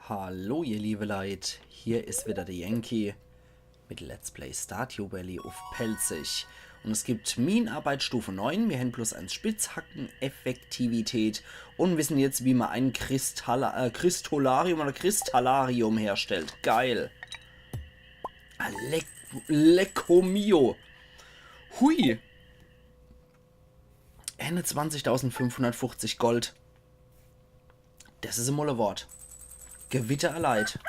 Hallo ihr liebe Leute, hier ist wieder der Yankee mit Let's Play Stardew Valley auf Pelzig. Und es gibt Minenarbeit Stufe 9, wir haben plus 1 Spitzhacken, Effektivität und wissen jetzt, wie man ein Kristallarium oder Kristallarium herstellt. Geil. Lecco mio. Hui. Ende 20.550 Gold. Das ist ein molle Wort. Gewitter erleid.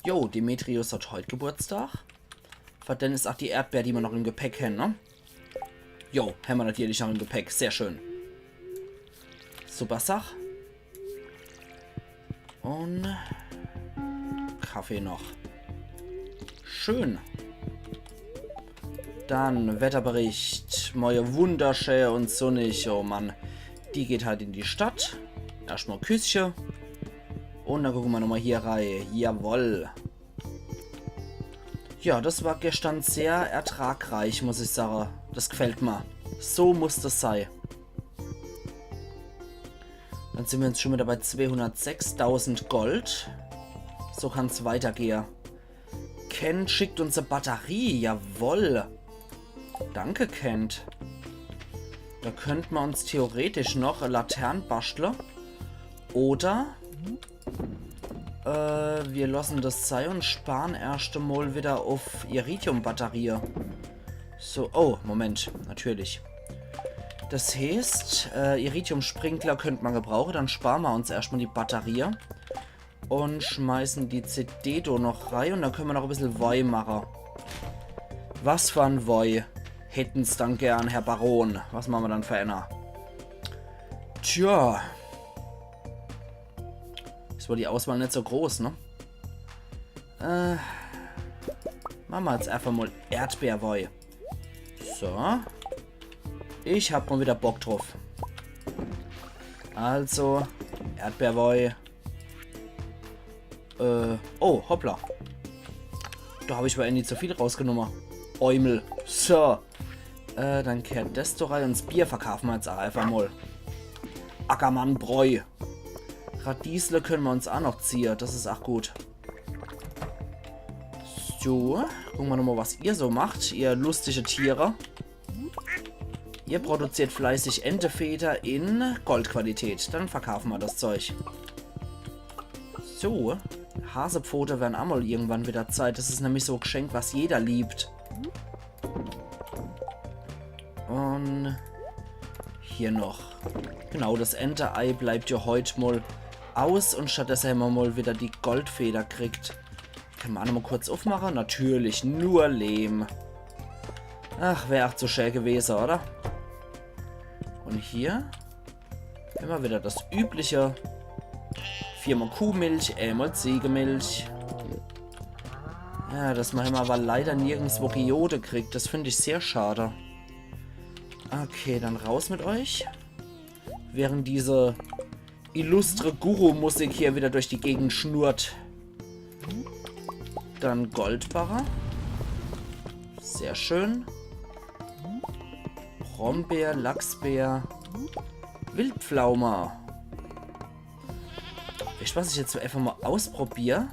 Jo, Demetrius hat heute Geburtstag. Dann ist auch die Erdbeer, die wir noch im Gepäck haben, ne? Jo, haben wir natürlich noch im Gepäck. Sehr schön. Super Sach. Und Kaffee noch. Schön. Dann Wetterbericht. Moje wunderschön und sonnig. Oh Mann. Die geht halt in die Stadt. Erstmal Küsschen. Und dann gucken wir nochmal hier rein. Jawoll. Ja, das war gestern sehr ertragreich, muss ich sagen. Das gefällt mir. So muss das sein. Dann sind wir jetzt schon wieder bei 206.000 Gold. So kann es weitergehen. Kent schickt uns eine Batterie. Jawoll. Danke, Kent. Da könnten wir uns theoretisch noch Laternen basteln. Oder wir lassen das sein und sparen erst einmal wieder auf Iridium-Batterie. So, oh, Moment, natürlich. Das heißt, Iridium-Sprinkler könnte man gebrauchen, dann sparen wir uns erstmal die Batterie und schmeißen die CD da noch rein und dann können wir noch ein bisschen Woi machen. Was für ein Woi hätten es dann gern, Herr Baron? Was machen wir dann für einer? Tja. Ist wohl die Auswahl nicht so groß, ne? Machen wir jetzt einfach mal Erdbeerwoi. So. Ich hab mal wieder Bock drauf. Also, Erdbeerwoi. Oh, hoppla. Da habe ich bei Andy zu viel rausgenommen. Eumel. So. Dann kehrt das doch rein und das Bier verkaufen wir jetzt auch einfach mal. Ackermannbräu. Radiesle können wir uns auch noch ziehen. Das ist auch gut. So. Gucken wir nochmal, was ihr so macht. Ihr lustige Tiere. Ihr produziert fleißig Entefeder in Goldqualität. Dann verkaufen wir das Zeug. So. Hasepfote werden auch mal irgendwann wieder Zeit. Das ist nämlich so ein Geschenk, was jeder liebt. Und hier noch. Genau, das Enterei bleibt ja heute mal aus und stattdessen haben wir mal wieder die Goldfeder kriegt. Können wir auch noch mal kurz aufmachen? Natürlich, nur Lehm. Ach, wäre auch zu schön gewesen, oder? Und hier immer wieder das übliche. 4-mal Kuhmilch, einmal Ziegenmilch. Ja, das machen wir aber leider nirgendwo Geode kriegt. Das finde ich sehr schade. Okay, dann raus mit euch. Während diese illustre Guru-Musik hier wieder durch die Gegend schnurrt. Dann Goldbarre. Sehr schön. Brombeer, Lachsbeer. Wildpflaume. Weißt du, was ich jetzt einfach mal ausprobiere?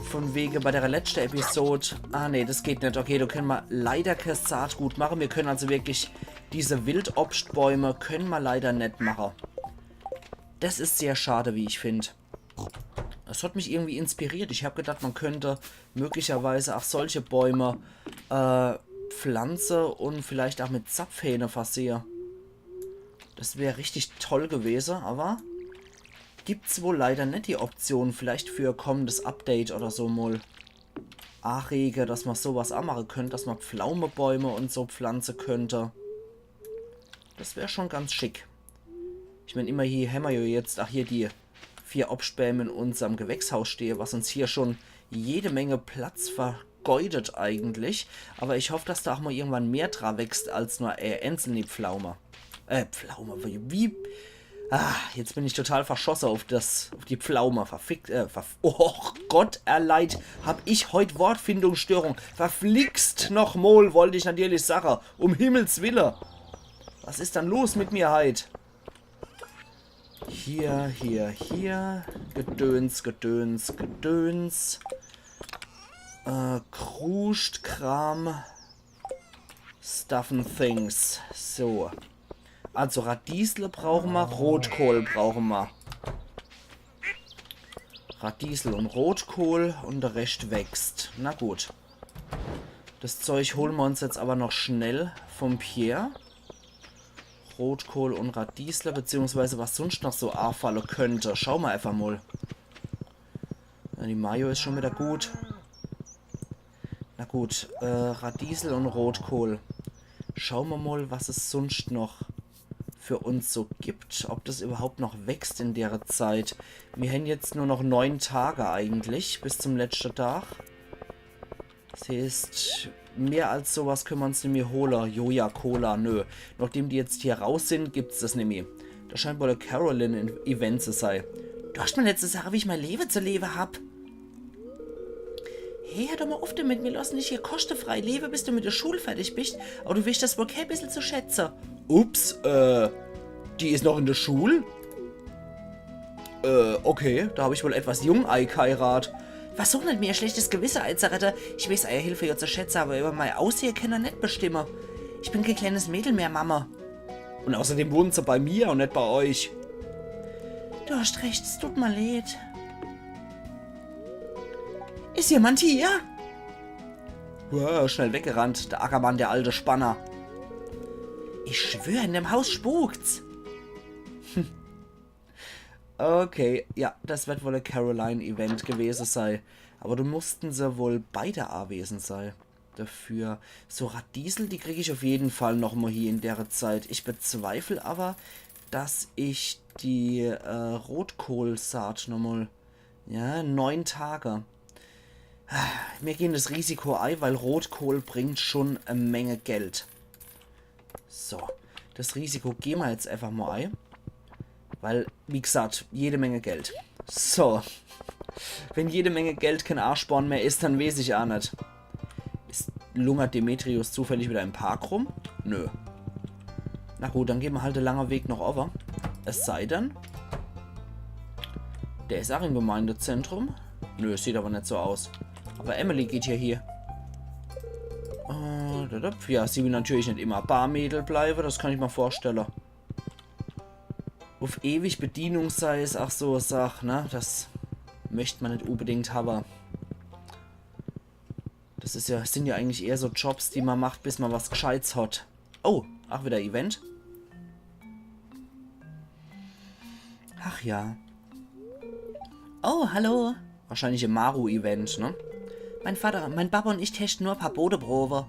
Von wegen bei der letzten Episode. Ah, nee, das geht nicht. Okay, da können wir leider kein Saatgut machen. Wir können also wirklich diese Wildobstbäume können wir leider nicht machen. Das ist sehr schade, wie ich finde. Das hat mich irgendwie inspiriert. Ich habe gedacht, man könnte möglicherweise auch solche Bäume pflanzen und vielleicht auch mit Zapfhähne versehen. Das wäre richtig toll gewesen, aber gibt es wohl leider nicht die Option. Vielleicht für kommendes Update oder so mal anrege, dass man sowas auch machen könnte, dass man Pflaumebäume und so pflanzen könnte. Das wäre schon ganz schick. Ich meine, immer hier haben wir ja jetzt, ach hier die 4 Obstbäume in unserem Gewächshaus stehen, was uns hier schon jede Menge Platz vergeudet eigentlich. Aber ich hoffe, dass da auch mal irgendwann mehr dran wächst als nur einzelne Pflaume. Pflaume, wie? Ah, jetzt bin ich total verschossen auf die Pflaume. Verfickt, oh Gott, erleid, hab ich heute Wortfindungsstörung. Verflixt nochmal, wollte ich natürlich sagen. Um Himmels Willen. Was ist dann los mit mir heute? Hier, hier, hier. Gedöns, Gedöns, Gedöns. Kruscht, Kram. Stuff and Things. So. Also Radiesel brauchen wir, Rotkohl brauchen wir. Radiesel und Rotkohl und der Rest wächst. Na gut. Das Zeug holen wir uns jetzt aber noch schnell vom Pierre. Rotkohl und Radiesel, beziehungsweise was sonst noch so anfallen könnte. Schauen wir einfach mal. Ja, die Mayo ist schon wieder gut. Na gut, Radiesel und Rotkohl. Schauen wir mal, was es sonst noch für uns so gibt. Ob das überhaupt noch wächst in der Zeit. Wir haben jetzt nur noch 9 Tage eigentlich, bis zum letzten Tag. Das heißt, mehr als sowas können wir uns nicht mehr holen. Joja, Cola, nö. Nachdem die jetzt hier raus sind, gibt es das nicht mehr. Das scheint wohl ein Carolyn-Event zu sein. Du hast mir letzte Sache, wie ich mein Leben zu leben hab. Hey, hör doch mal auf damit, wir lassen dich hier kostenfrei leben, bis du mit der Schule fertig bist. Aber du wirst das wohl kein bisschen zu schätzen. Ups, die ist noch in der Schule? Okay, da habe ich wohl etwas Jung-Ei geheiratet. Versuch nicht, mir ein schlechtes Gewissen einzuretten. Ich weiß eure Hilfe ja zu schätzen, aber über mein Aussehen kann er nicht bestimmen. Ich bin kein kleines Mädel mehr, Mama. Und außerdem wohnen sie bei mir und nicht bei euch. Du hast recht, es tut mir leid. Ist jemand hier? Wow, schnell weggerannt, der Ackermann, der alte Spanner. Ich schwöre, in dem Haus spukt's. Okay, ja, das wird wohl ein Caroline-Event gewesen sein. Aber du mussten sie wohl beide anwesend sein. Dafür. So Radiesel, die kriege ich auf jeden Fall nochmal hier in der Zeit. Ich bezweifle aber, dass ich die Rotkohlsaat nochmal... Ja, 9 Tage. Mir gehen das Risiko ein, weil Rotkohl bringt schon eine Menge Geld. So, das Risiko gehen wir jetzt einfach mal ein. Weil, wie gesagt, jede Menge Geld. So. Wenn jede Menge Geld kein Arschborn mehr ist, dann weiß ich auch nicht. Ist lungert Demetrius zufällig wieder im Park rum? Nö. Na gut, dann gehen wir halt den langen Weg noch over. Es sei denn, der ist auch im Gemeindezentrum. Nö, sieht aber nicht so aus. Aber Emily geht hier. Ja, sie will natürlich nicht immer Barmädel bleiben, das kann ich mir vorstellen. Auf ewig Bedienung sei es auch so eine Sache, ne? Das möchte man nicht unbedingt haben. Das ist ja, sind ja eigentlich eher so Jobs, die man macht, bis man was Gescheites hat. Oh, ach, wieder Event. Ach ja. Oh, hallo. Wahrscheinlich ein Maru-Event, ne? Mein Vater, mein Papa und ich testen nur ein paar Bodeprobe.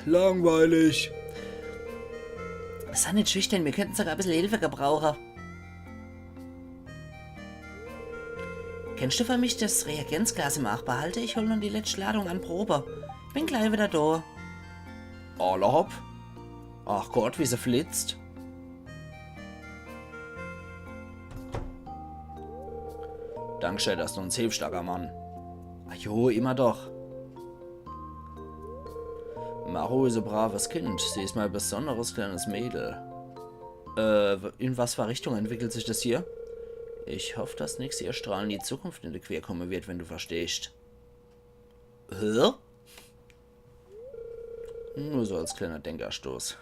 Langweilig. Sei nicht schüchtern, wir könnten sogar ein bisschen Hilfe gebrauchen. Kennst du für mich das Reagenzglas im Achbehalte? Ich hole nun die letzte Ladung an Probe. Bin gleich wieder da. Alla hopp. Ach Gott, wie sie flitzt. Dankeschön, dass du uns hilfst, Ackermann. Ach jo, immer doch. Maru ist ein braves Kind. Sie ist mal ein besonderes kleines Mädel. In was für Richtung entwickelt sich das hier? Ich hoffe, dass nichts ihr Strahlen die Zukunft in die Quer kommen wird, wenn du verstehst. Hä? Nur so als kleiner Denkerstoß.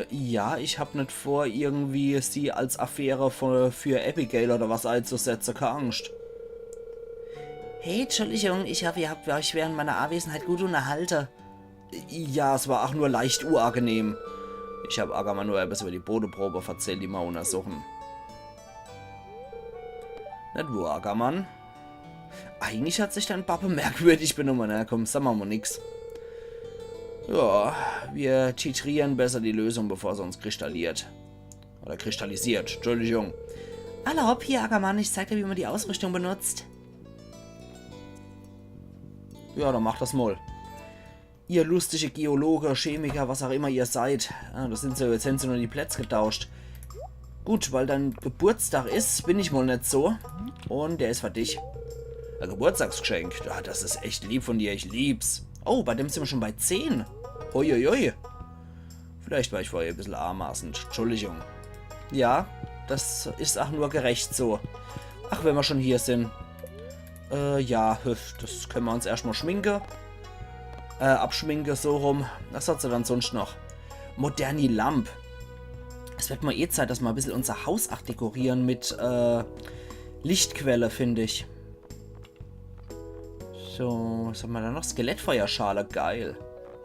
Ja, ich habe nicht vor, irgendwie sie als Affäre für Abigail oder was einzusetzen. Keine Angst. Hey, Entschuldigung, ich hoffe, ihr habt euch während meiner Anwesenheit gut unterhalten. Ja, es war auch nur leicht unangenehm. Ich habe Ackermann nur etwas über die Bodeprobe erzählt, die wir untersuchen. Nicht wahr, Ackermann? Eigentlich hat sich dein Papa merkwürdig benommen. Na komm, sagen wir mal nix. Ja, wir titrieren besser die Lösung, bevor sie uns kristalliert. Oder kristallisiert, Entschuldigung. Alle hopp hier, Ackermann, ich zeig dir, wie man die Ausrüstung benutzt. Ja, dann macht das mal. Ihr lustige Geologe, Chemiker, was auch immer ihr seid. Ah, das sind so, jetzt haben sie nur die Plätze getauscht. Gut, weil dein Geburtstag ist, bin ich mal nicht so. Und der ist für dich. Ein Geburtstagsgeschenk. Ja, das ist echt lieb von dir, ich lieb's. Oh, bei dem sind wir schon bei 10. Uiuiui. Vielleicht war ich vorher ein bisschen anmaßend. Entschuldigung. Ja, das ist auch nur gerecht so. Ach, wenn wir schon hier sind. Ja, das können wir uns erstmal schminken. Abschminken, so rum. Was hat sie dann sonst noch? Moderni Lamp. Es wird mal eh Zeit, dass wir ein bisschen unser Haus auch dekorieren mit Lichtquelle, finde ich. So, was haben wir da noch? Skelettfeuerschale, geil.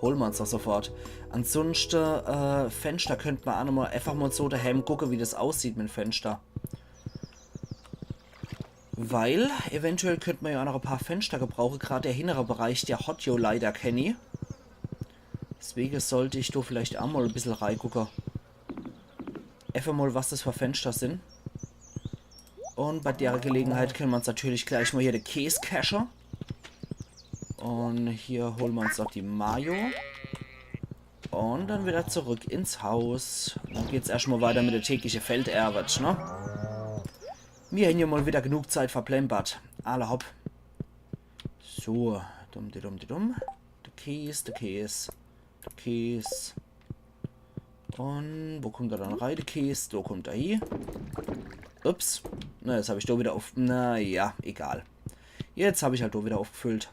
Holen wir uns doch sofort. Ansonsten, Fenster könnte man auch nochmal einfach mal so daheim gucken, wie das aussieht mit Fenster. Weil, eventuell könnte man ja auch noch ein paar Fenster gebrauchen. Gerade der hintere Bereich, der Hot Jo leider kenne. Deswegen sollte ich da vielleicht auch mal ein bisschen reingucken. Einfach mal, was das für Fenster sind. Und bei der Gelegenheit können wir uns natürlich gleich mal hier den Käse-Cacher. Und hier holen wir uns noch die Mayo. Und dann wieder zurück ins Haus. Dann geht es erstmal weiter mit der täglichen Feldarbeit, ne? Wir haben hier mal wieder genug Zeit verplempert. Alle hopp. So. Dumm. Der Käse. Der Käse. Und wo kommt er dann rein? Der Käse. Da kommt er hier. Ups. Na, jetzt habe ich da wieder auf... Naja, egal. Jetzt habe ich halt da wieder aufgefüllt.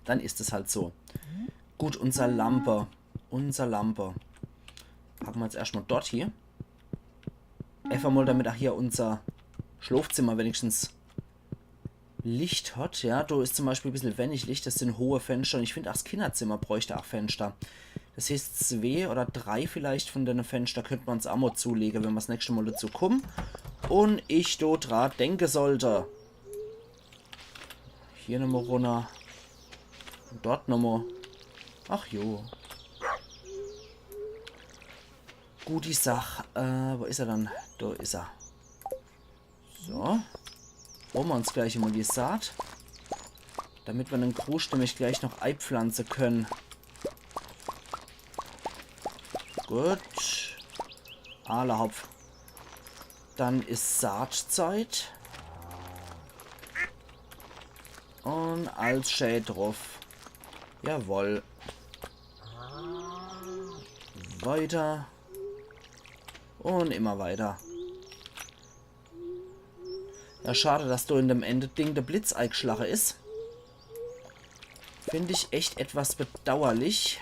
Dann ist es halt so. Gut, unser Lampe. Packen wir jetzt erstmal dort hier. Einfach mal, damit auch hier unser Schlafzimmer wenigstens Licht hat. Ja, da ist zum Beispiel ein bisschen wenig Licht. Das sind hohe Fenster. Und ich finde, auch das Kinderzimmer bräuchte auch Fenster. Das heißt, 2 oder 3 vielleicht von den Fenster könnte man uns auch mal zulegen, wenn wir das nächste Mal dazu kommen. Und ich dort dran denken sollte. Hier nochmal runter. Und dort nochmal. Ach jo. Gut, die Sache. Wo ist er dann? Da ist er. So. Holen wir uns gleich mal die Saat. Damit wir den Krusch nämlich gleich noch Ei pflanzen können. Gut. Alle Hopf. Dann ist Saatzeit. Und als Shade drauf. Jawohl. Weiter. Und immer weiter. Ja, schade, dass du in dem Ende-Ding der Blitzei geschlagen ist. Finde ich echt etwas bedauerlich.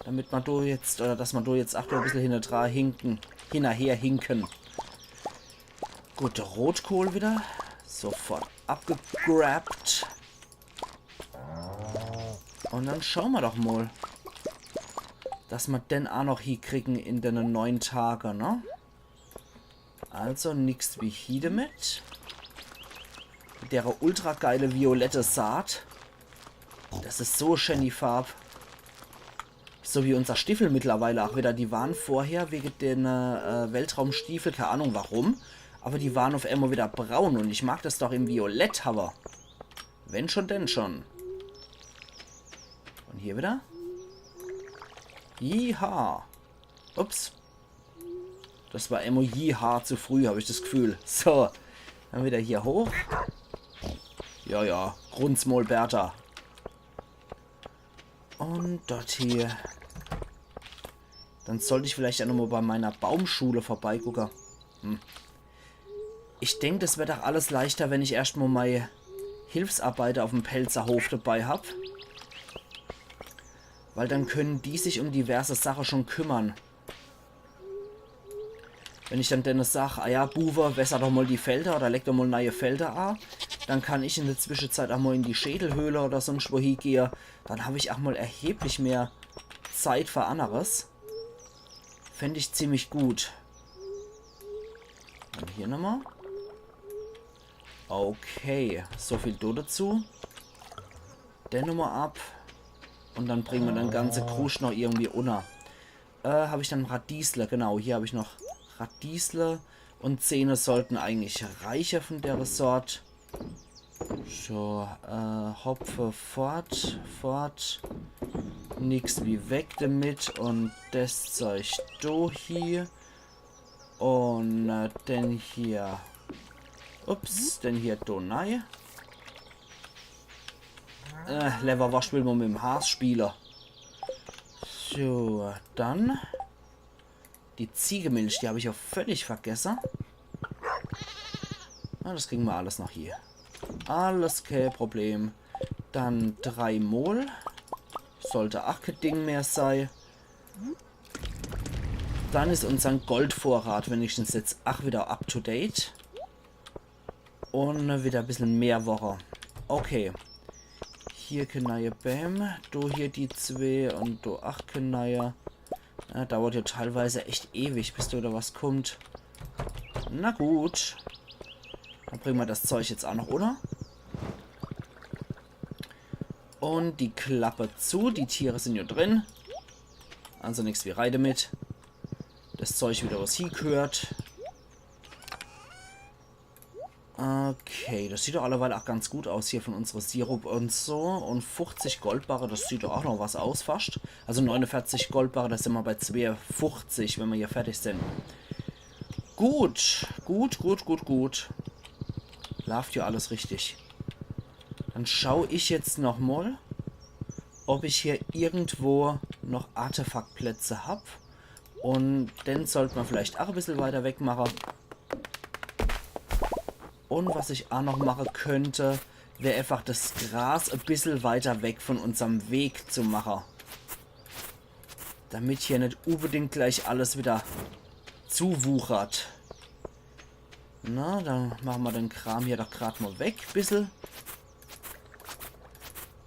Damit man da jetzt, oder dass man da jetzt auch ein bisschen hinterher hinken. Gut, Rotkohl wieder. Sofort abgegrabt. Und dann schauen wir doch mal. Dass wir den auch noch hinkriegen in den 9 Tagen, ne? Also nichts wie hier damit. Mit der ultra geile violette Saat. Das ist so schön die Farbe. So wie unser Stiefel mittlerweile auch wieder. Die waren vorher wegen den Weltraumstiefel, keine Ahnung warum. Aber die waren auf einmal wieder braun. Und ich mag das doch im Violett, aber. Wenn schon, denn schon. Und hier wieder. Jiha. Ups. Das war immer Jiha zu früh, habe ich das Gefühl. So. Dann wieder hier hoch. Ja. Grundsmol Bertha. Und dort hier. Dann sollte ich vielleicht auch nochmal bei meiner Baumschule vorbeigucken. Ich denke, das wird auch alles leichter, wenn ich erstmal meine Hilfsarbeiter auf dem Pelzerhof dabei habe. Weil dann können die sich um diverse Sachen schon kümmern. Wenn ich dann Dennis sage, ah ja, Buwe, wässer doch mal die Felder oder leck doch mal neue Felder an, dann kann ich in der Zwischenzeit auch mal in die Schädelhöhle oder sonst wo hingehe. Dann habe ich auch mal erheblich mehr Zeit für anderes. Fände ich ziemlich gut. Und hier nochmal. Okay, so viel dazu. Den nochmal ab. Und dann bringen wir dann ganze Krusch noch irgendwie unter. Habe ich dann Radiesle, genau, hier habe ich noch Radiesle. Und 10 sollten eigentlich reicher von der Sort. So, Hopfe fort. Nix wie weg damit. Und das Zeug do hier. Und dann hier. Ups, denn hier Donai. Leverwasch will man mit dem Haas spielen. So, dann die Ziegemilch, die habe ich auch völlig vergessen. Na, das kriegen wir alles noch hier. Alles kein Problem. Dann 3 Mol. Sollte auch kein Ding mehr sein. Dann ist unser Goldvorrat wenigstens jetzt auch wieder up to date. Und wieder ein bisschen mehr Woche. Okay. Hier Kenaie Bäm. Du hier die 2 und du 8 Kenaie. Ja, dauert ja teilweise echt ewig, bis da wieder was kommt. Na gut. Dann bringen wir das Zeug jetzt auch noch, oder? Und die Klappe zu. Die Tiere sind hier drin. Also nichts wie Reide mit. Das Zeug wieder, was hier gehört. Okay, das sieht doch alleweil auch ganz gut aus hier von unserer Sirup und so. Und 50 Goldbarre, das sieht doch auch noch was aus fast. Also 49 Goldbarre, das sind wir bei 52, wenn wir hier fertig sind. Gut, gut, gut, gut, gut. Läuft ja alles richtig. Dann schaue ich jetzt nochmal, ob ich hier irgendwo noch Artefaktplätze habe. Und den sollte man vielleicht auch ein bisschen weiter weg machen. Und was ich auch noch machen könnte, wäre einfach das Gras ein bisschen weiter weg von unserem Weg zu machen. Damit hier nicht unbedingt gleich alles wieder zuwuchert. Na, dann machen wir den Kram hier doch gerade mal weg, ein bisschen.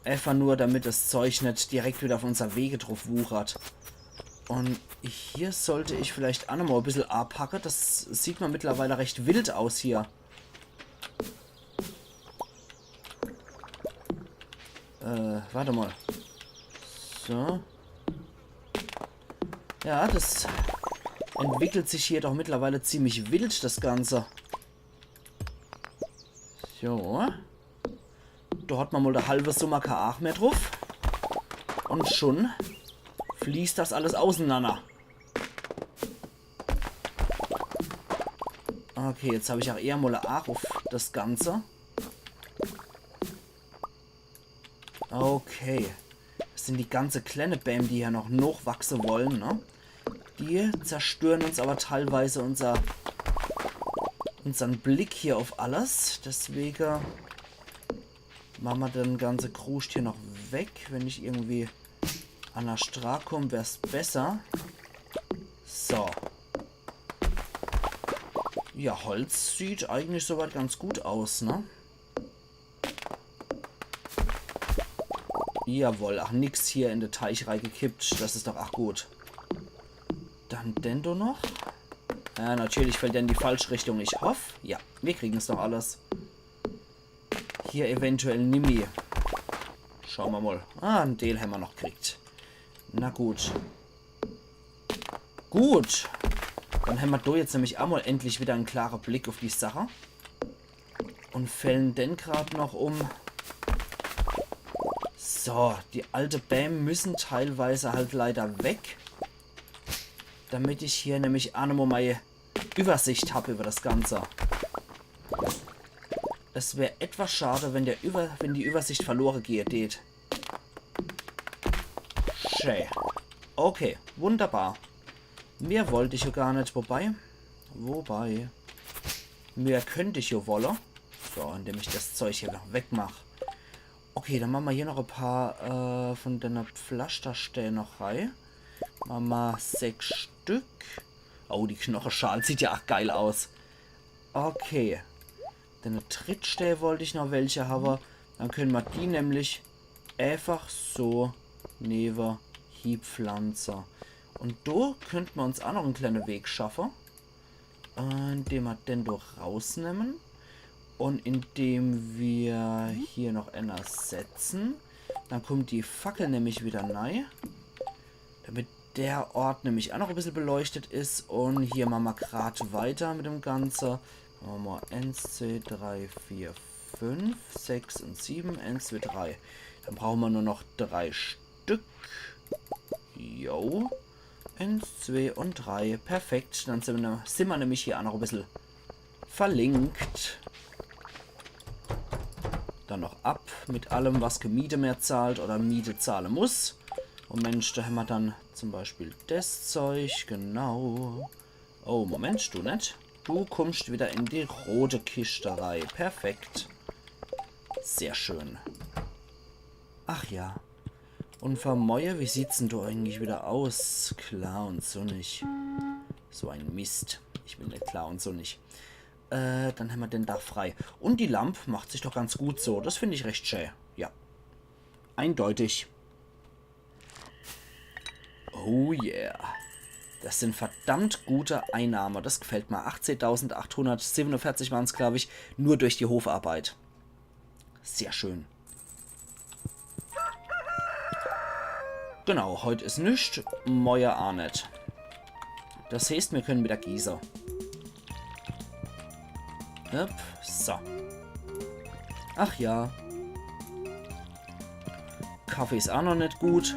Einfach nur, damit das Zeug nicht direkt wieder auf unser Wege drauf wuchert. Und hier sollte ich vielleicht auch noch mal ein bisschen abhacken. Das sieht man mittlerweile recht wild aus hier. Warte mal. So. Ja, das entwickelt sich hier doch mittlerweile ziemlich wild, das Ganze. So. Da hat man mal der halbe Summe kein mehr drauf. Und schon fließt das alles auseinander. Okay, jetzt habe ich auch eher mal ein A auf das Ganze. Okay. Das sind die ganze kleine Bäm, die ja noch wachsen wollen, ne? Die zerstören uns aber teilweise unseren Blick hier auf alles. Deswegen machen wir den ganzen Kruscht hier noch weg. Wenn ich irgendwie an der Straße komme, wäre es besser. So. Ja, Holz sieht eigentlich soweit ganz gut aus, ne? Jawohl, ach, nix hier in den Teich reingekippt. Das ist doch auch gut. Dann Dendo noch. Ja, natürlich fällt der in die falsche Richtung. Ich hoffe. Ja, wir kriegen es doch alles. Hier eventuell Nimi. Schauen wir mal. Ah, einen Deal haben wir noch gekriegt. Na gut. Gut. Dann haben wir da jetzt nämlich auch mal endlich wieder einen klaren Blick auf die Sache. Und fällen den gerade noch um. So, die alte Bäm müssen teilweise halt leider weg. Damit ich hier nämlich auch nochmal meine Übersicht habe über das Ganze. Es wäre etwas schade, wenn die Übersicht verloren geht. Schön. Okay, wunderbar. Mehr wollte ich ja gar nicht. Wobei. Mehr könnte ich ja wollen. So, indem ich das Zeug hier noch wegmache. Okay, dann machen wir hier noch ein paar von den Pflasterstellen noch rein. Machen wir 6 Stück. Oh, die Knochenschale sieht ja auch geil aus. Okay. Dann Trittstelle wollte ich noch welche haben. Dann können wir die nämlich einfach so neben hier pflanzen. Und da könnten wir uns auch noch einen kleinen Weg schaffen. Indem wir den durch rausnehmen. Und indem wir hier noch einer setzen. Dann kommt die Fackel nämlich wieder rein. Damit der Ort nämlich auch noch ein bisschen beleuchtet ist. Und hier machen wir gerade weiter mit dem Ganzen. Machen wir 1, 2, 3, 4, 5, 6 und 7. 1, 2, 3. Dann brauchen wir nur noch 3 Stück. Jo. 1, 2 und 3. Perfekt. Dann sind wir nämlich hier auch noch ein bisschen verlinkt. Dann noch ab mit allem, was Miete mehr zahlt oder Miete zahlen muss. Moment, da haben wir dann zum Beispiel das Zeug, genau. Oh, Moment, du nicht. Du kommst wieder in die rote Kiste rein. Perfekt. Sehr schön. Ach ja. Und Vermäuer, wie sieht's denn du eigentlich wieder aus? Klar und sonnig. So ein Mist. Ich will nicht klar und sonnig. Dann haben wir den Dach frei. Und die Lampe macht sich doch ganz gut so. Das finde ich recht schön. Ja. Eindeutig. Oh yeah. Das sind verdammt gute Einnahmen. Das gefällt mir. 18.847 waren es, glaube ich, nur durch die Hofarbeit. Sehr schön. Genau, heute ist nichts. Morgen auch nicht. Das heißt, wir können wieder gießen. Hopp, so. Ach ja. Kaffee ist auch noch nicht gut.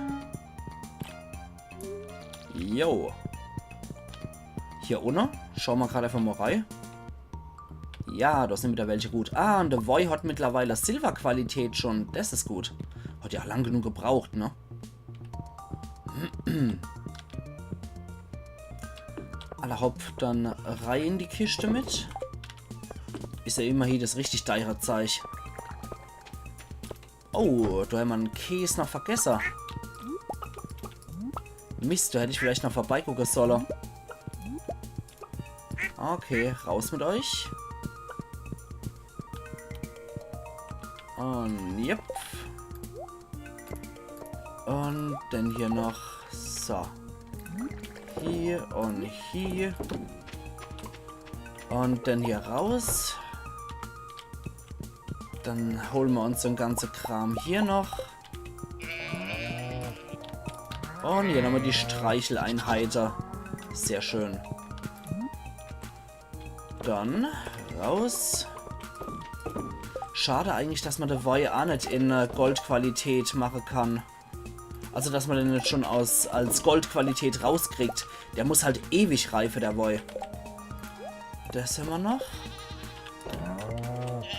Jo. Hier unten. Schauen wir gerade einfach mal rein. Ja, da sind wieder welche gut. Ah, und der Voi hat mittlerweile Silberqualität schon. Das ist gut. Hat ja lang genug gebraucht, ne? Alle hopp, dann rein in die Kiste mit. Ist ja immerhin das richtig teure Zeug. Oh, da haben wir einen Käse noch vergessen. Mist, da hätte ich vielleicht noch vorbeigucken sollen. Okay, raus mit euch. Und yep. Und dann hier noch. So. Hier und hier. Und dann hier raus. Dann holen wir uns den ganzen Kram hier noch. Und hier nochmal die Streicheleinheiten. Sehr schön. Dann raus. Schade eigentlich, dass man den Voi auch nicht in Goldqualität machen kann. Also, dass man den nicht schon als Goldqualität rauskriegt. Der muss halt ewig reifen, der Voi. Das haben wir noch.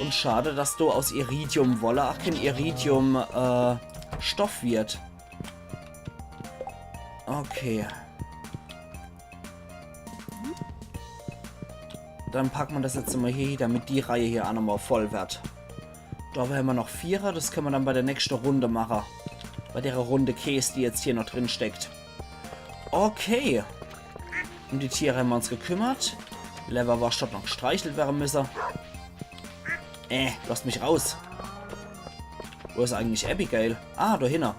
Und schade, dass du aus Iridium Wolle, ach, kein Iridium Stoff wird. Okay. Dann packen wir das jetzt mal hier, damit die Reihe hier auch nochmal voll wird. Da haben wir noch 4er, das können wir dann bei der nächsten Runde machen. Bei der Runde Käse, die jetzt hier noch drin steckt. Okay. Um die Tiere haben wir uns gekümmert. Lever war statt noch gestreichelt werden müssen. Lasst mich raus. Wo ist eigentlich Abigail? Ah, da hinten.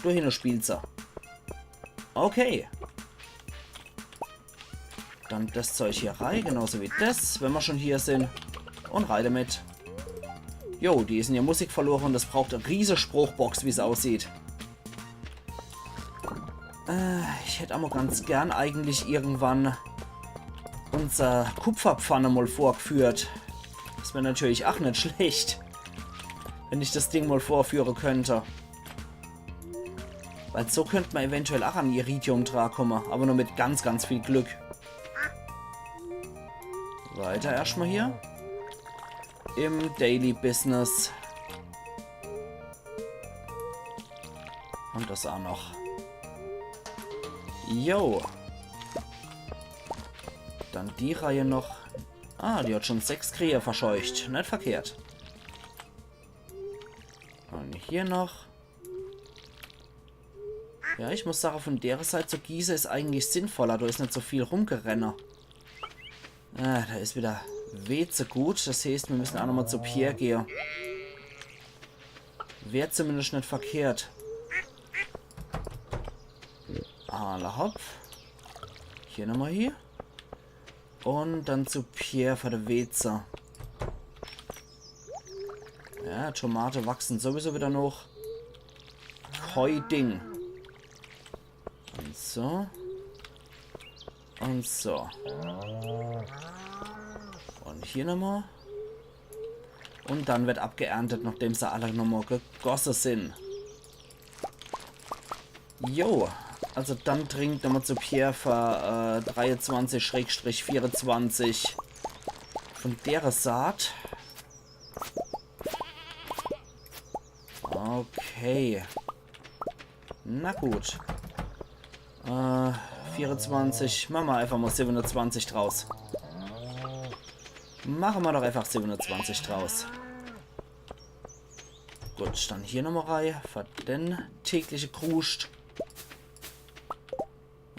Da hinten spielt sie. Okay. Dann das Zeug hier rein, genauso wie das, wenn wir schon hier sind. Und rein damit. Jo, die ist in ihr Musik verloren. Das braucht eine riesige Spruchbox, wie es aussieht. Ich hätte aber ganz gern eigentlich irgendwann unser Kupferpfanne mal vorgeführt. Das wäre natürlich auch nicht schlecht, wenn ich das Ding mal vorführen könnte. Weil so könnte man eventuell auch an Iridium dran kommen, aber nur mit ganz, ganz viel Glück. Weiter erstmal hier. Im Daily Business. Und das auch noch. Jo. Dann die Reihe noch. Ah, die hat schon 6 Krähe verscheucht. Nicht verkehrt. Und hier noch. Ja, ich muss sagen, von der Seite zur Gieße ist eigentlich sinnvoller. Da ist nicht so viel rumgerenner. Ah, da ist wieder Weze gut. Das heißt, wir müssen auch nochmal zu Pierre gehen. Wäre zumindest nicht verkehrt. Alle hopp. Hier nochmal hier. Und dann zu Pierre für die Weze. Ja, Tomate wachsen sowieso wieder noch. Ding. Und so. Und so. Und hier nochmal. Und dann wird abgeerntet, nachdem sie alle nochmal gegossen sind. Jo. Also dann trinkt nochmal zu Pierre für 23-24 von der Saat. Okay. Na gut. 24. Machen wir einfach mal 720 draus. Machen wir doch einfach 720 draus. Gut, dann hier nochmal rein. Für den tägliche Kruscht.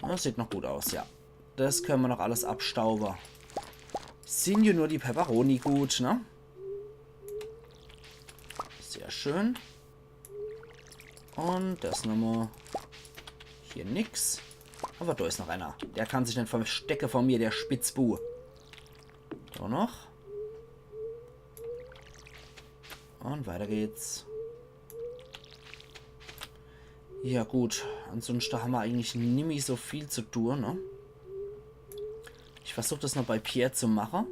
Das sieht noch gut aus, ja. Das können wir noch alles abstauben. Sind ja nur die Pepperoni gut, ne? Sehr schön. Und das nochmal. Hier nix. Aber da ist noch einer. Der kann sich nicht verstecken von mir, der Spitzbu. So noch. Und weiter geht's. Ja gut, ansonsten haben wir eigentlich nicht mehr so viel zu tun, ne? Ich versuche das noch bei Pierre zu machen.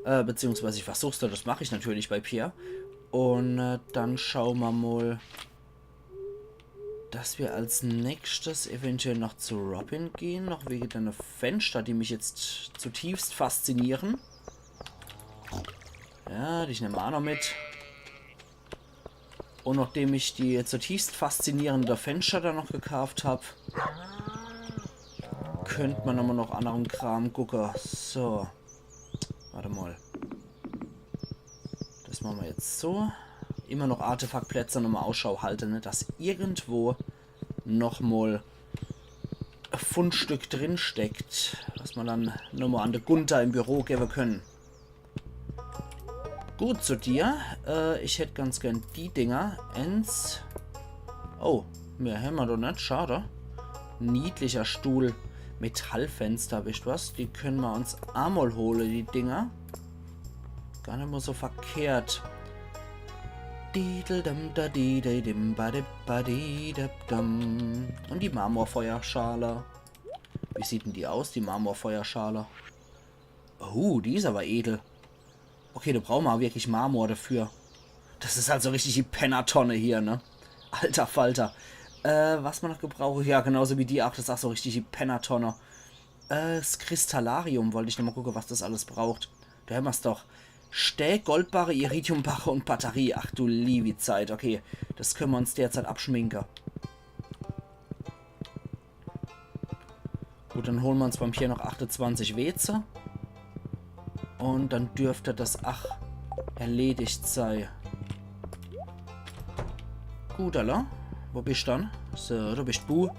Beziehungsweise ich versuche es, das mache ich natürlich bei Pierre. Und dann schauen wir mal, dass wir als nächstes eventuell noch zu Robin gehen. Noch wegen deiner Fenster, die mich jetzt zutiefst faszinieren. Ja, die nehmen wir auch noch mit. Und nachdem ich die zutiefst faszinierende Fenster da noch gekauft habe, könnte man aber noch anderen Kram gucken. So. Warte mal. Das machen wir jetzt so. Immer noch Artefaktplätze nochmal Ausschau halten, ne? Dass irgendwo nochmal ein Fundstück drin steckt, was man dann nochmal an der Gunther im Büro geben können. Gut, zu dir. Ich hätte ganz gern die Dinger. Oh, mehr haben wir doch nicht. Schade. Niedlicher Stuhl. Metallfenster, wisst ihr was? Die können wir uns einmal holen, die Dinger. Gar nicht mal so verkehrt. Und die Marmorfeuerschale. Wie sieht denn die aus, die Marmorfeuerschale? Oh, die ist aber edel. Okay, da brauchen wir wirklich Marmor dafür. Das ist also richtig die Pennertonne hier, ne? Alter Falter. Was man noch gebraucht? Ja, genauso wie die. Ach, das ist auch so richtig die Pennertonne. Das Kristallarium wollte ich noch mal gucken, was das alles braucht. Da haben wir es doch. Stäh, Goldbarre, Iridiumbarre und Batterie. Ach du liebe Zeit. Okay, das können wir uns derzeit abschminken. Gut, dann holen wir uns beim Pierre noch 28 Weze. Und dann dürfte das erledigt sein. Gut, Allah. Wo bist du dann? So, du bist Bu.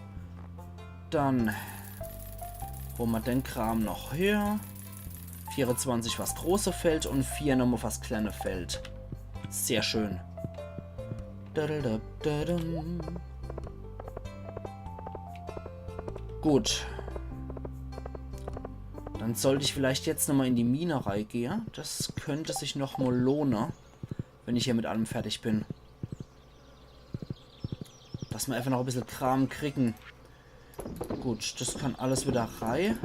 Dann holen wir den Kram noch her. 24 was große Feld und 4 nochmal was kleine Feld. Sehr schön. Gut. Dann sollte ich vielleicht jetzt nochmal in die Minerei gehen. Das könnte sich nochmal lohnen, wenn ich hier mit allem fertig bin. Dass wir einfach noch ein bisschen Kram kriegen. Gut, das kann alles wieder rein.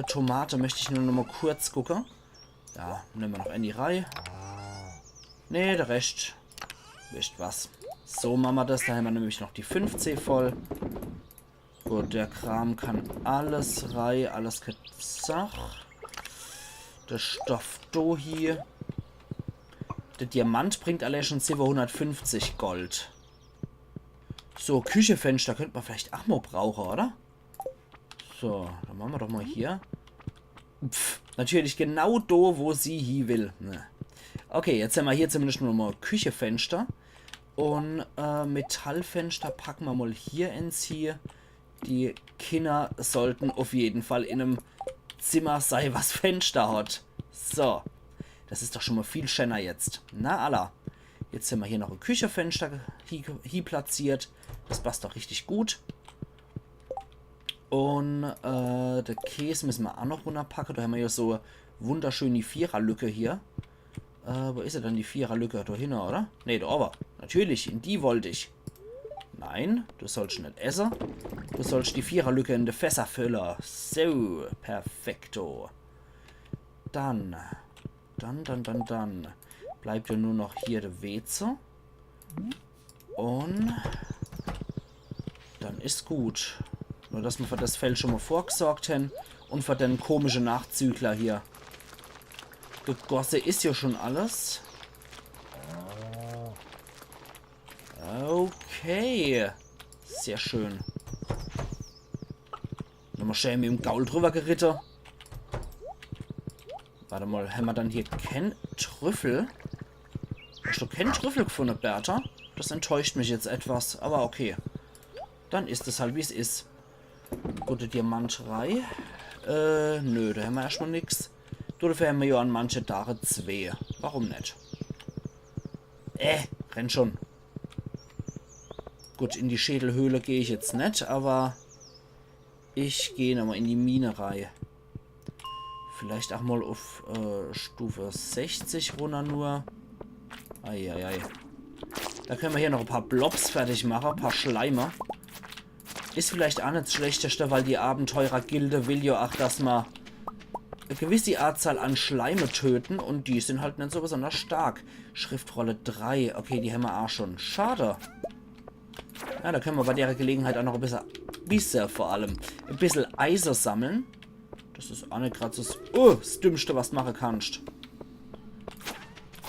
Tomate möchte ich nur noch mal kurz gucken. Ja, nehmen wir noch in die Reihe. Ne, der Rest. Wisst was. So machen wir das. Da haben wir nämlich noch die 5C voll. Gut, der Kram kann alles rein. Alles gesagt. Der Stoff do hier. Der Diamant bringt alle schon 750 Gold. So, Küchefenster könnte man vielleicht auch mal brauchen, oder? So, dann machen wir doch mal hier. Pff, natürlich genau da, wo sie hier will. Ne. Okay, jetzt haben wir hier zumindest nur mal Küchefenster. Und Metallfenster packen wir mal hier ins hier. Die Kinder sollten auf jeden Fall in einem Zimmer sein, was Fenster hat. So, das ist doch schon mal viel schöner jetzt. Na, Allah. Jetzt haben wir hier noch ein Küchefenster hier platziert. Das passt doch richtig gut. Und der Käse müssen wir auch noch runterpacken. Da haben wir ja so wunderschön die Viererlücke hier. Wo ist er denn, die Viererlücke? Da hinten, oder? Ne, da aber. Natürlich, in die wollte ich. Nein, du sollst nicht essen. Du sollst die Viererlücke in die Fässer füllen. So, perfekto. Dann bleibt ja nur noch hier der Weze. Und dann ist gut. Nur, dass wir für das Feld schon mal vorgesorgt haben. Und für den komischen Nachzügler hier. Gegosse ist ja schon alles. Okay. Sehr schön. Nochmal schön mit dem Gaul drüber geritten. Warte mal, haben wir dann hier kein Trüffel? Hast du keinen Trüffel gefunden, Bertha? Das enttäuscht mich jetzt etwas, aber okay. Dann ist es halt, wie es ist. Gute Diamanterei. Nö, da haben wir erstmal nichts. Dafür haben wir ja an manche Tage 2. Warum nicht? Renn schon. Gut, in die Schädelhöhle gehe ich jetzt nicht, aber ich gehe nochmal in die Minerei. Vielleicht auch mal auf Stufe 60 runter nur. Eieiei. Da können wir hier noch ein paar Blobs fertig machen, ein paar Schleimer. Ist vielleicht auch nicht das Schlechteste, weil die Abenteurer-Gilde will ja auch, dass wir eine gewisse Anzahl an Schleime töten und die sind halt nicht so besonders stark. Schriftrolle 3, okay, die haben wir auch schon. Schade. Ja, da können wir bei der Gelegenheit auch noch ein bisschen vor allem, ein bisschen Eisen sammeln. Das ist auch nicht gerade das Dümmste, was du machen kannst.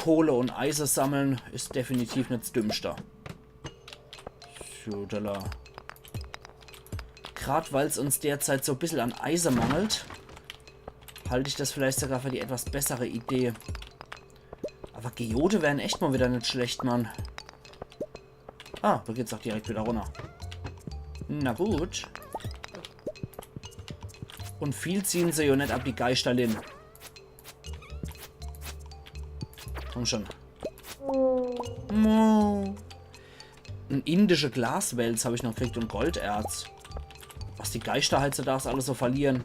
Kohle und Eisen sammeln ist definitiv nicht das Dümmste. So, gerade weil es uns derzeit so ein bisschen an Eisen mangelt, halte ich das vielleicht sogar für die etwas bessere Idee. Aber Geode wären echt mal wieder nicht schlecht, Mann. Ah, da geht's auch direkt wieder runter. Na gut. Und viel ziehen sie ja nicht ab, die Geisterlin. Komm schon. Ein indische Glaswels habe ich noch gekriegt und Golderz. Was die Geister heutzutage alles so verlieren.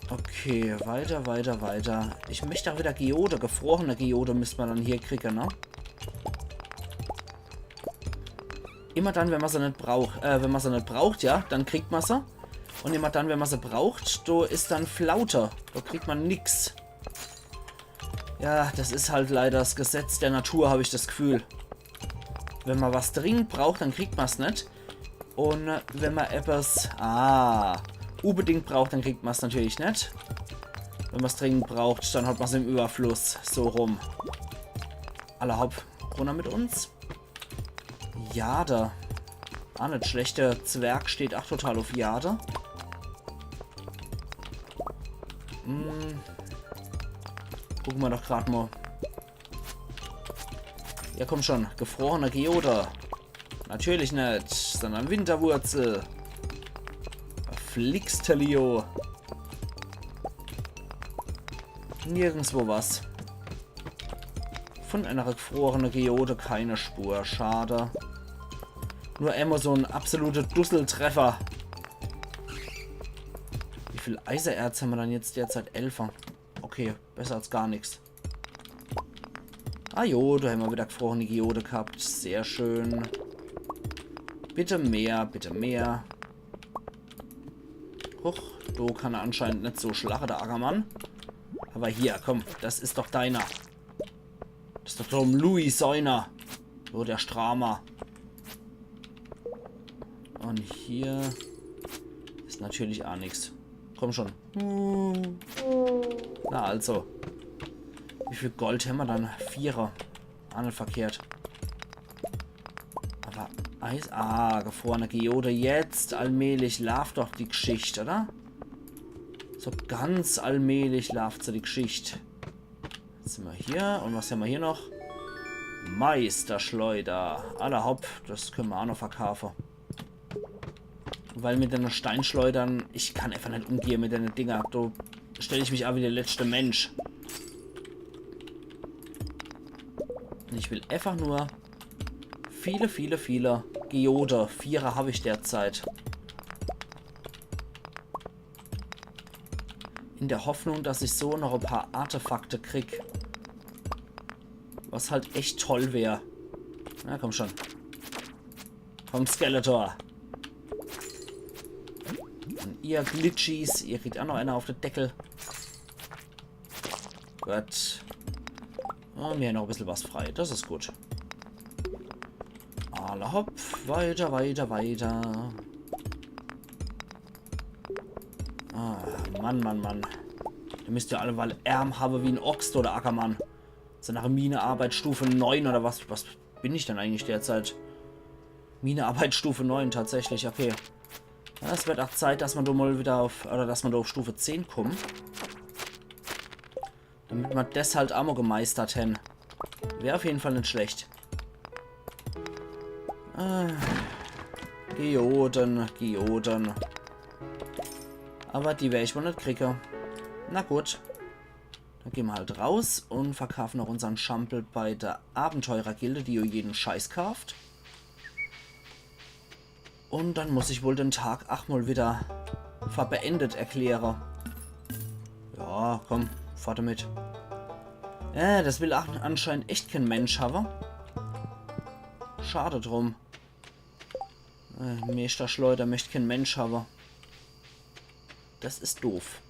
Okay, weiter. Ich möchte auch wieder Geode. Gefrorene Geode müsste man dann hier kriegen, ne? Immer dann, wenn man sie nicht braucht. Wenn man sie nicht braucht, ja, dann kriegt man sie. Und immer dann, wenn man sie braucht, da ist dann Flaute. Da kriegt man nix. Ja, das ist halt leider das Gesetz der Natur, habe ich das Gefühl. Wenn man was dringend braucht, dann kriegt man es nicht. Und wenn man etwas unbedingt braucht, dann kriegt man es natürlich nicht. Wenn man es dringend braucht, dann hat man es im Überfluss. So rum. Alle hopp, runter mit uns. Jade. Ah, nicht schlecht. Der Zwerg steht auch total auf Jade. Gucken wir doch gerade mal. Ja, komm schon. Gefrorene Geode. Natürlich nicht, sondern Winterwurzel. Flixtelio. Nirgendwo was. Von einer gefrorenen Geode keine Spur. Schade. Nur immer so ein absoluter Dusseltreffer. Wie viel Eisenerz haben wir dann jetzt derzeit? 11. Okay, besser als gar nichts. Ah jo, da haben wir wieder gefrorene Geode gehabt. Sehr schön. Bitte mehr, bitte mehr. Huch, du kann er anscheinend nicht so schlagen, der Ackermann. Aber hier, komm, das ist doch deiner. Das ist doch Tom Louis seiner. So, der Stramer. Und hier ist natürlich auch nichts. Komm schon. Na also. Wie viel Gold haben wir dann? 4er. Auch nicht verkehrt. Aber Eis. Ah, gefrorene Geode. Jetzt allmählich läuft doch die Geschichte, oder? So ganz allmählich läuft so die Geschichte. Jetzt sind wir hier. Und was haben wir hier noch? Meisterschleuder. Aller hopp. Das können wir auch noch verkaufen. Weil mit den Steinschleudern, ich kann einfach nicht umgehen mit den Dinger. Da stelle ich mich auch wie der letzte Mensch. Ich will einfach nur viele Geode. 4er habe ich derzeit. In der Hoffnung, dass ich so noch ein paar Artefakte krieg. Was halt echt toll wäre. Na komm schon. Komm, Skeletor. Und ihr Glitchies, ihr kriegt auch noch einer auf den Deckel. Gut. Und wir haben noch ein bisschen was frei. Das ist gut. Alle hopp. Weiter. Ah, Mann. Da müsst ihr alle mal Arm haben wie ein Ochs oder Ackermann. So nach Minearbeit Stufe 9 oder was bin ich denn eigentlich derzeit? Minearbeit Stufe 9 tatsächlich, okay. Ja, es wird auch Zeit, dass man da mal wieder dass man da auf Stufe 10 kommt. Damit man das halt auch mal gemeistert hätten. Wäre auf jeden Fall nicht schlecht. Geoden, Geoden. Aber die werde ich wohl nicht kriegen. Na gut. Dann gehen wir halt raus und verkaufen noch unseren Schampel bei der Abenteurergilde, die jeden Scheiß kauft. Und dann muss ich wohl den Tag auch mal wieder verbeendet erklären. Ja, komm, fahrt damit. Das will auch anscheinend echt kein Mensch haben. Schade drum. Meister Schleuder möchte kein Mensch haben. Das ist doof.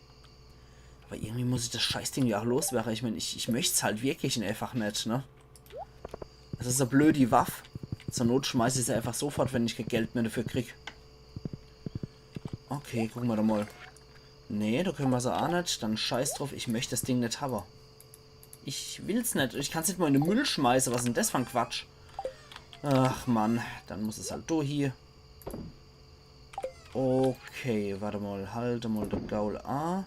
Aber irgendwie muss ich das Scheißding ja auch loswerden. Ich meine, ich möchte es halt wirklich einfach nicht, ne? Das ist so blöd, die Waffe. Zur Not schmeiße ich sie einfach sofort, wenn ich kein Geld mehr dafür krieg. Okay, gucken wir doch mal. Nee, da können wir sie auch nicht. Dann scheiß drauf, ich möchte das Ding nicht haben. Ich will's nicht. Ich kann es nicht mal in den Müll schmeißen. Was ist denn das für ein Quatsch? Ach, Mann. Dann muss es halt hier. Okay, warte mal. Halte mal den Gaul A.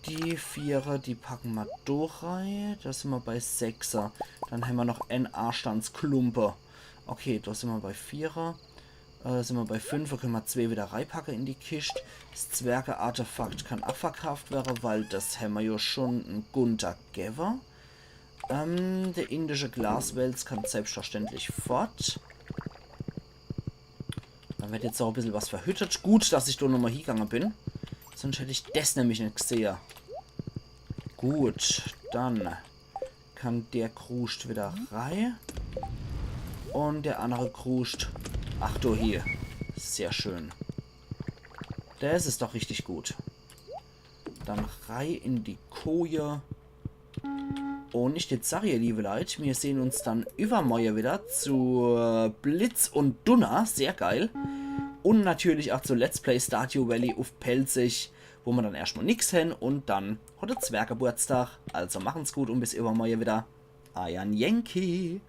Die Vierer, die packen wir durch rein. Da sind wir bei 6er. Dann haben wir noch NA-Standsklumpe. Okay, da sind wir bei 4er. Sind wir bei 5er, können wir 2 wieder reinpacken in die Kiste. Das Zwerge-Artefakt kann abverkauft werden, weil das haben wir ja schon ein Gunter Gever. Der indische Glaswels kann selbstverständlich fort. Dann wird jetzt auch ein bisschen was verhüttet. Gut, dass ich da nochmal hingegangen bin. Sonst hätte ich das nämlich nicht gesehen. Gut, dann kann der Kruscht wieder rein. Und der andere Kruscht. Ach du hier. Sehr schön. Das ist doch richtig gut. Dann rein in die Koje. Und ich jetzt sage, liebe Leute, wir sehen uns dann übermorgen wieder zu Blitz und Dunner. Sehr geil. Und natürlich auch zu Let's Play Stardew Valley auf Pelzig, wo man dann erstmal nichts hin und dann hat der Zwerggeburtstag. Also machen's gut und bis übermorgen wieder. Euer Yankee.